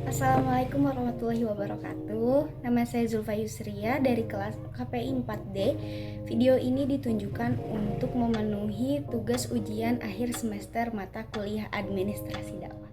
Assalamualaikum warahmatullahi wabarakatuh. Nama saya Zulfa Yusria dari kelas KPI 4D. Video ini ditunjukkan untuk memenuhi tugas ujian akhir semester mata kuliah administrasi dakwah.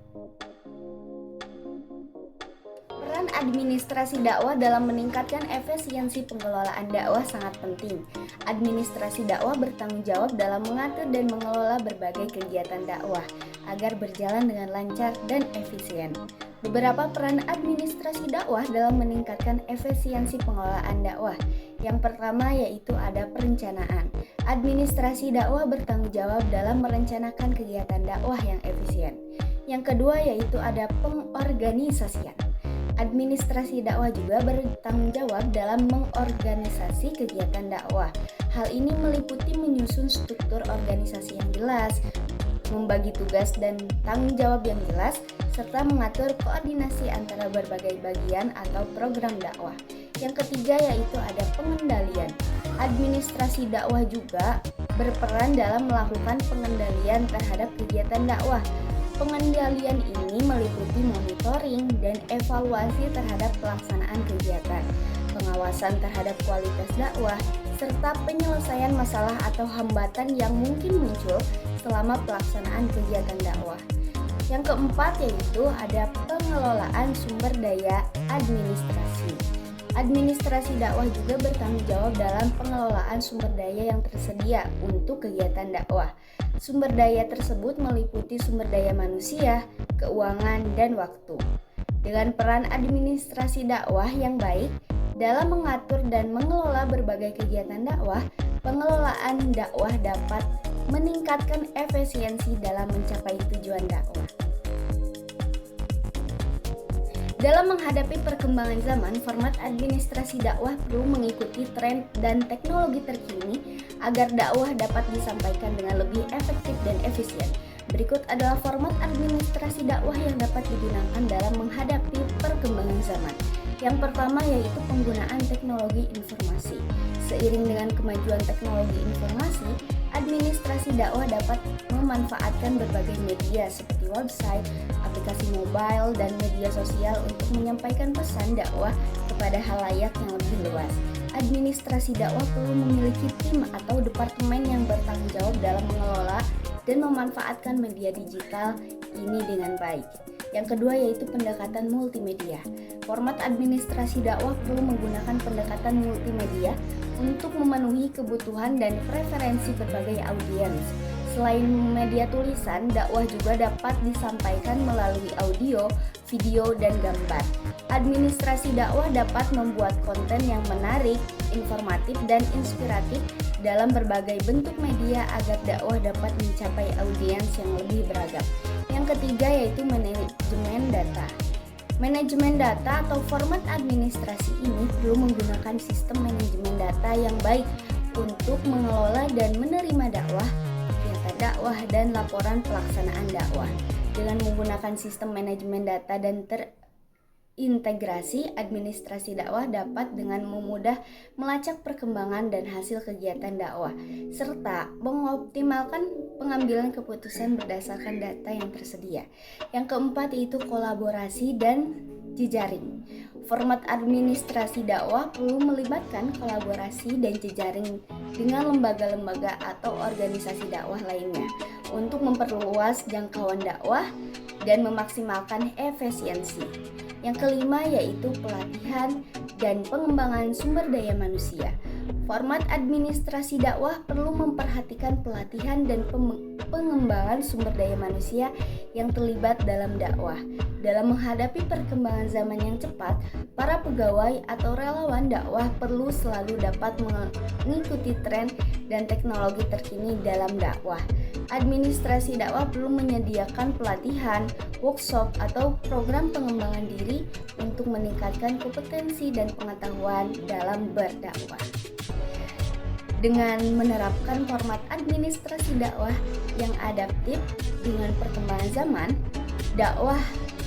Peran administrasi dakwah dalam meningkatkan efisiensi pengelolaan dakwah sangat penting. Administrasi dakwah bertanggung jawab dalam mengatur dan mengelola berbagai kegiatan dakwah agar berjalan dengan lancar dan efisien. Beberapa peran administrasi dakwah dalam meningkatkan efisiensi pengelolaan dakwah. Yang pertama yaitu ada perencanaan. Administrasi dakwah bertanggung jawab dalam merencanakan kegiatan dakwah yang efisien. Yang kedua yaitu ada pengorganisasian. Administrasi dakwah juga bertanggung jawab dalam mengorganisasi kegiatan dakwah. Hal ini meliputi menyusun struktur organisasi yang jelas, membagi tugas dan tanggung jawab yang jelas, serta mengatur koordinasi antara berbagai bagian atau program dakwah. Yang ketiga yaitu ada pengendalian. Administrasi dakwah juga berperan dalam melakukan pengendalian terhadap kegiatan dakwah. Pengendalian ini meliputi monitoring dan evaluasi terhadap pelaksanaan kegiatan, pengawasan terhadap kualitas dakwah, serta penyelesaian masalah atau hambatan yang mungkin muncul selama pelaksanaan kegiatan dakwah. Yang keempat yaitu ada pengelolaan sumber daya administrasi. Administrasi dakwah juga bertanggung jawab dalam pengelolaan sumber daya yang tersedia untuk kegiatan dakwah. Sumber daya tersebut meliputi sumber daya manusia, keuangan, dan waktu. Dengan peran administrasi dakwah yang baik dalam mengatur dan mengelola berbagai kegiatan dakwah, pengelolaan dakwah dapat meningkatkan efisiensi dalam mencapai tujuan dakwah. Dalam menghadapi perkembangan zaman, format administrasi dakwah perlu mengikuti tren dan teknologi terkini agar dakwah dapat disampaikan dengan lebih efektif dan efisien. Berikut adalah format administrasi dakwah yang dapat digunakan dalam menghadapi perkembangan zaman. Yang pertama yaitu penggunaan teknologi informasi. Seiring dengan kemajuan teknologi informasi, administrasi dakwah dapat memanfaatkan berbagai media seperti website, aplikasi mobile, dan media sosial untuk menyampaikan pesan dakwah kepada halayak yang lebih luas. Administrasi dakwah perlu memiliki tim atau departemen yang bertanggung jawab dalam mengelola dan memanfaatkan media digital ini dengan baik. Yang kedua yaitu pendekatan multimedia. Format administrasi dakwah perlu menggunakan pendekatan multimedia untuk memenuhi kebutuhan dan preferensi berbagai audiens. Selain media tulisan, dakwah juga dapat disampaikan melalui audio, video, dan gambar. Administrasi dakwah dapat membuat konten yang menarik, informatif, dan inspiratif dalam berbagai bentuk media agar dakwah dapat mencapai audiens yang lebih beragam. Yang ketiga yaitu manajemen data. Manajemen data atau format administrasi ini perlu menggunakan sistem manajemen data yang baik untuk mengelola dan menerima dakwah, kegiatan dakwah, dan laporan pelaksanaan dakwah. Dengan menggunakan sistem manajemen data dan terintegrasi, administrasi dakwah dapat dengan memudah melacak perkembangan dan hasil kegiatan dakwah, serta mengoptimalkan pengambilan keputusan berdasarkan data yang tersedia. Yang keempat yaitu kolaborasi dan jejaring. Format administrasi dakwah perlu melibatkan kolaborasi dan jejaring dengan lembaga-lembaga atau organisasi dakwah lainnya untuk memperluas jangkauan dakwah dan memaksimalkan efisiensi. Yang kelima yaitu pelatihan dan pengembangan sumber daya manusia. Format administrasi dakwah perlu memperhatikan pelatihan dan pengembangan sumber daya manusia yang terlibat dalam dakwah. Dalam menghadapi perkembangan zaman yang cepat, para pegawai atau relawan dakwah perlu selalu dapat mengikuti tren dan teknologi terkini dalam dakwah. Administrasi dakwah perlu menyediakan pelatihan, workshop, atau program pengembangan diri untuk meningkatkan kompetensi dan pengetahuan dalam berdakwah. Dengan menerapkan format administrasi dakwah yang adaptif dengan perkembangan zaman, dakwah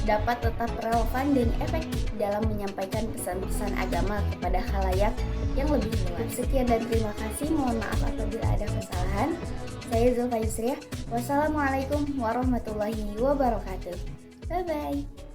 dapat tetap relevan dan efektif dalam menyampaikan pesan-pesan agama kepada khalayak yang lebih luas. Sekian dan terima kasih. Mohon maaf apabila ada kesalahan. Saya Zulfa Yusria. Wassalamualaikum warahmatullahi wabarakatuh. Bye bye.